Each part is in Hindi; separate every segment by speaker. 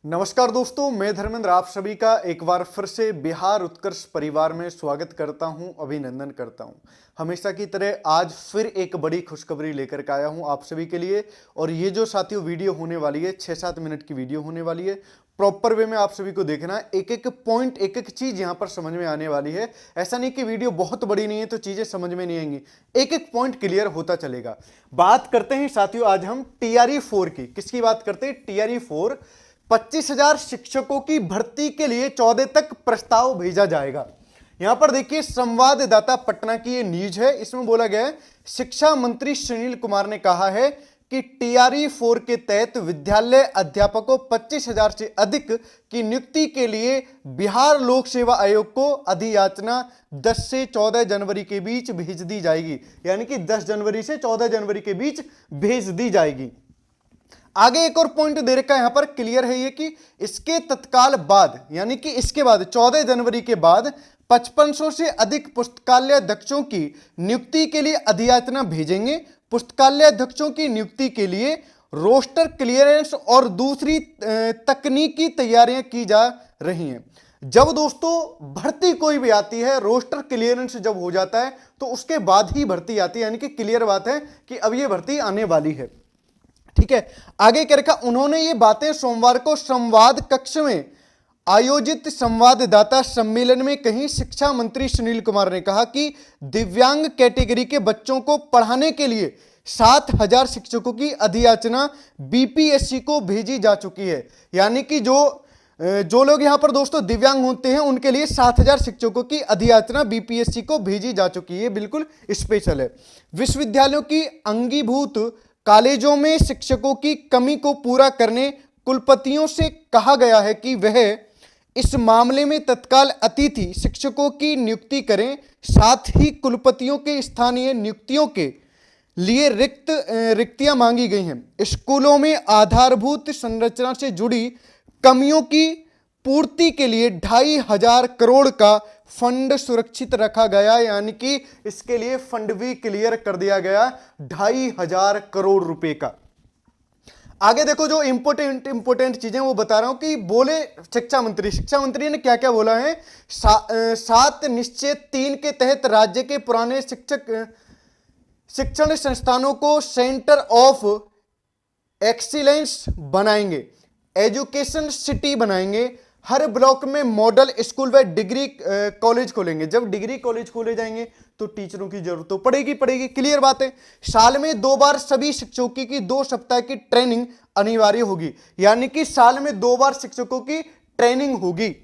Speaker 1: नमस्कार दोस्तों, मैं धर्मेंद्र आप सभी का एक बार फिर से बिहार उत्कर्ष परिवार में स्वागत करता हूं, अभिनंदन करता हूं। हमेशा की तरह आज फिर एक बड़ी खुशखबरी लेकर के आया हूं आप सभी के लिए। और ये जो साथियों वीडियो होने वाली है 6-7 मिनट की वीडियो होने वाली है। प्रॉपर वे में आप सभी को देखना है, एक एक पॉइंट एक एक चीज यहां पर समझ में आने वाली है। ऐसा नहीं कि वीडियो बहुत बड़ी नहीं है तो चीजें समझ में नहीं आएंगी, एक एक पॉइंट क्लियर होता चलेगा। बात करते हैं साथियों आज हम TRE 4 की। किसकी बात करते हैं? TRE 4। 25,000 शिक्षकों की भर्ती के लिए 14 तक प्रस्ताव भेजा जाएगा। यहां पर देखिए संवाददाता पटना की ये न्यूज है, इसमें बोला गया है शिक्षा मंत्री सुनील कुमार ने कहा है कि TRE 4 के तहत विद्यालय अध्यापकों 25,000 से अधिक की नियुक्ति के लिए बिहार लोक सेवा आयोग को अधियाचना 10 से 14 जनवरी के बीच भेज दी जाएगी। यानी कि 10 जनवरी से 14 जनवरी के बीच भेज दी जाएगी। आगे एक और पॉइंट दे रखा है यहां पर, क्लियर है ये कि इसके तत्काल बाद यानी कि इसके बाद 14 जनवरी के बाद 5500 से अधिक पुस्तकालय अध्यक्षों की नियुक्ति के लिए अधियाचना भेजेंगे। पुस्तकालय अध्यक्षों की नियुक्ति के लिए रोस्टर क्लियरेंस और दूसरी तकनीकी तैयारियां की जा रही हैं। जब दोस्तों भर्ती कोई भी आती है, रोस्टर क्लियरेंस जब हो जाता है तो उसके बाद ही भर्ती आती है, यानी कि क्लियर बात है कि अब ये भर्ती आने वाली है। ठीक है, आगे क्या रखा उन्होंने ये बातें सोमवार को संवाद कक्ष में आयोजित संवाददाता सम्मेलन में कही। शिक्षा मंत्री सुनील कुमार ने कहा कि दिव्यांग कैटेगरी के बच्चों को पढ़ाने के लिए 7,000 शिक्षकों की अधियाचना BPSC को भेजी जा चुकी है। यानी कि जो लोग यहां पर दोस्तों दिव्यांग होते हैं उनके लिए 7,000 शिक्षकों की अधियाचना BPSC को भेजी जा चुकी है। बिल्कुल स्पेशल है। विश्वविद्यालयों की अंगीभूत कॉलेजों में शिक्षकों की कमी को पूरा करने कुलपतियों से कहा गया है कि वह इस मामले में तत्काल अतिथि शिक्षकों की नियुक्ति करें। साथ ही कुलपतियों के स्थानीय नियुक्तियों के लिए रिक्तियां मांगी गई हैं। स्कूलों में आधारभूत संरचना से जुड़ी कमियों की पूर्ति के लिए 2,500 करोड़ का फंड सुरक्षित रखा गया। यानी कि इसके लिए फंड भी क्लियर कर दिया गया 2,500 करोड़ रुपए का। आगे देखो जो इंपोर्टेंट चीजें वो बता रहा हूं कि बोले शिक्षा मंत्री ने क्या क्या बोला है। 7 निश्चय 3 के तहत राज्य के पुराने शिक्षण संस्थानों को सेंटर ऑफ एक्सीलेंस बनाएंगे, एजुकेशन सिटी बनाएंगे। हर ब्लॉक में मॉडल स्कूल व डिग्री कॉलेज खोलेंगे। जब डिग्री कॉलेज खोले जाएंगे तो टीचरों की जरूरत तो पड़ेगी। क्लियर बात है। साल में 2 बार सभी शिक्षकों की 2 सप्ताह की ट्रेनिंग अनिवार्य होगी। यानी कि साल में 2 बार शिक्षकों की ट्रेनिंग होगी।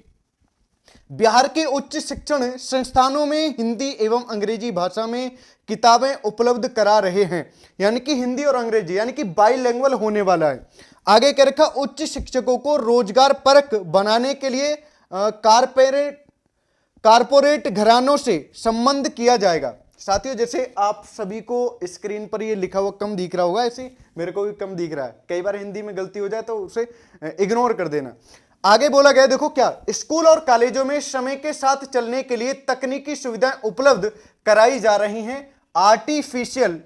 Speaker 1: बिहार के उच्च शिक्षण संस्थानों में हिंदी एवं अंग्रेजी भाषा में किताबें उपलब्ध करा रहे हैं। यानी कि हिंदी और अंग्रेजी यानी कि बाइलिंगुअल होने वाला है। आगे क्या रखा, उच्च शिक्षकों को रोजगार परक बनाने के लिए कारपोरेट घरानों से संबंध किया जाएगा। साथियों जैसे आप सभी को स्क्रीन पर ये लिखा हुआ कम दिख रहा होगा, ऐसे मेरे को भी कम दिख रहा है। कई बार हिंदी में गलती हो जाए तो उसे इग्नोर कर देना। आगे बोला गया देखो क्या, स्कूल और कॉलेजों में समय के साथ चलने के लिए तकनीकी सुविधाएं उपलब्ध कराई जा रही हैं। आर्टिफिशियल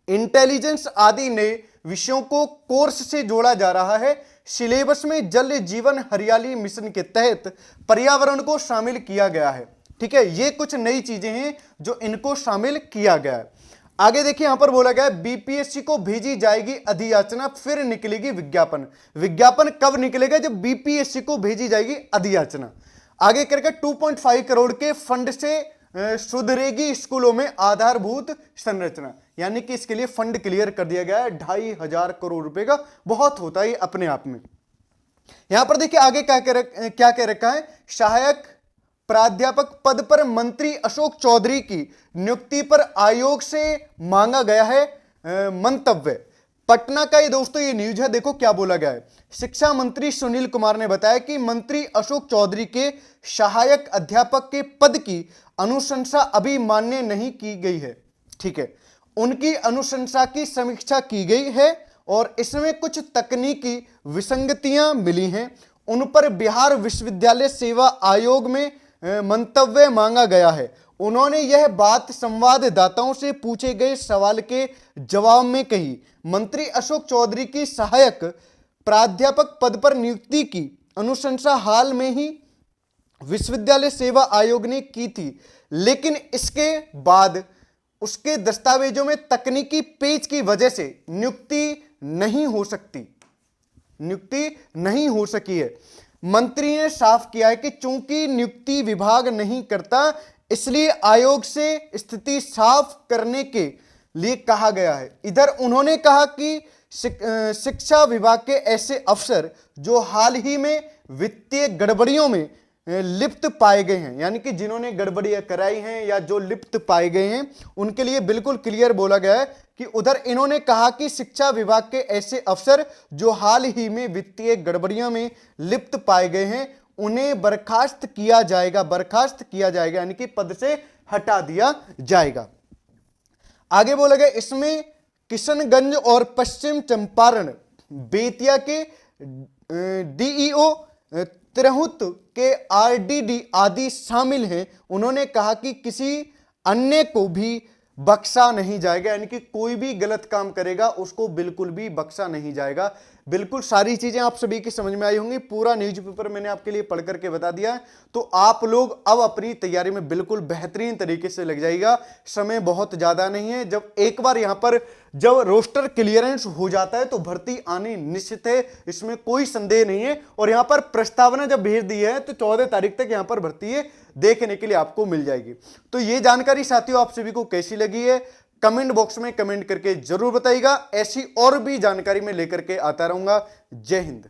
Speaker 1: इंटेलिजेंस आदि नए विषयों को कोर्स से जोड़ा जा रहा है। सिलेबस में जल जीवन हरियाली मिशन के तहत पर्यावरण को शामिल किया गया है। ठीक है, ये कुछ नई चीजें हैं जो इनको शामिल किया गया है। आगे देखिए यहां पर बोला गया BPSC को भेजी जाएगी अधियाचना, फिर निकलेगी विज्ञापन। विज्ञापन कब निकलेगा? जब BPSC को भेजी जाएगी अधियाचना। आगे करके 2.5 करोड़ के फंड से सुधरेगी स्कूलों में आधारभूत संरचना। यानी कि इसके लिए फंड क्लियर कर दिया गया है 2,500 करोड़ रुपए का। बहुत होता है अपने आप में। यहां पर देखिए आगे क्या कह रखा है, सहायक प्राध्यापक पद पर मंत्री अशोक चौधरी की नियुक्ति पर आयोग से मांगा गया है मंतव्य। पटना का ये दोस्तों ये न्यूज है, देखो क्या बोला गया है। शिक्षा मंत्री सुनील कुमार ने बताया कि मंत्री अशोक चौधरी के सहायक अध्यापक के पद की अनुशंसा अभी मान्य नहीं की गई है। ठीक है, उनकी अनुशंसा की समीक्षा की गई है और इसमें कुछ तकनीकी विसंगतियां मिली हैं। उन पर बिहार विश्वविद्यालय सेवा आयोग में मंतव्य मांगा गया है। उन्होंने यह बात संवाददाताओं से पूछे गए सवाल के जवाब में कही। मंत्री अशोक चौधरी की सहायक प्राध्यापक पद पर नियुक्ति की अनुशंसा हाल में ही विश्वविद्यालय सेवा आयोग ने की थी, लेकिन इसके बाद उसके दस्तावेजों में तकनीकी पेच की वजह से नियुक्ति नहीं हो सकी है। मंत्री ने साफ किया है कि चूंकि नियुक्ति विभाग नहीं करता, इसलिए आयोग से स्थिति साफ करने के लिए कहा गया है। इधर उन्होंने कहा कि शिक्षा विभाग के ऐसे अफसर जो हाल ही में वित्तीय गड़बड़ियों में लिप्त पाए गए हैं, यानी कि जिन्होंने गड़बड़ियां कराई हैं या जो लिप्त पाए गए हैं, उनके लिए बिल्कुल क्लियर बोला गया है कि उधर इन्होंने कहा कि शिक्षा विभाग के ऐसे अफसर जो हाल ही में वित्तीय गड़बड़ियों में लिप्त पाए गए हैं, उन्हें बर्खास्त किया जाएगा, यानी कि पद से हटा दिया जाएगा। आगे बोला गया, इसमें किशनगंज और पश्चिम चंपारण बेतिया के डीईओ, तिरहुत के आरडीडी आदि शामिल हैं। उन्होंने कहा कि किसी अन्य को भी बख्शा नहीं जाएगा, यानी कि कोई भी गलत काम करेगा उसको बिल्कुल भी बख्शा नहीं जाएगा। बिल्कुल सारी चीजें आप सभी की समझ में आई होंगी। पूरा न्यूज़पेपर मैंने आपके लिए पढ़ करके बता दिया है, तो आप लोग अब अपनी तैयारी में बिल्कुल बेहतरीन तरीके से लग जाइएगा। समय बहुत ज्यादा नहीं है। जब एक बार यहां पर जब रोस्टर क्लियरेंस हो जाता है तो भर्ती आनी निश्चित है, इसमें कोई संदेह नहीं है। और यहां पर प्रस्तावना जब भेज दी है तो 14 तारीख तक यहां पर भर्ती देखने के लिए आपको मिल जाएगी। तो ये जानकारी साथियों आप सभी को कैसी लगी है, कमेंट बॉक्स में कमेंट करके जरूर बताइएगा। ऐसी और भी जानकारी मैं लेकर के आता रहूंगा। जय हिंद।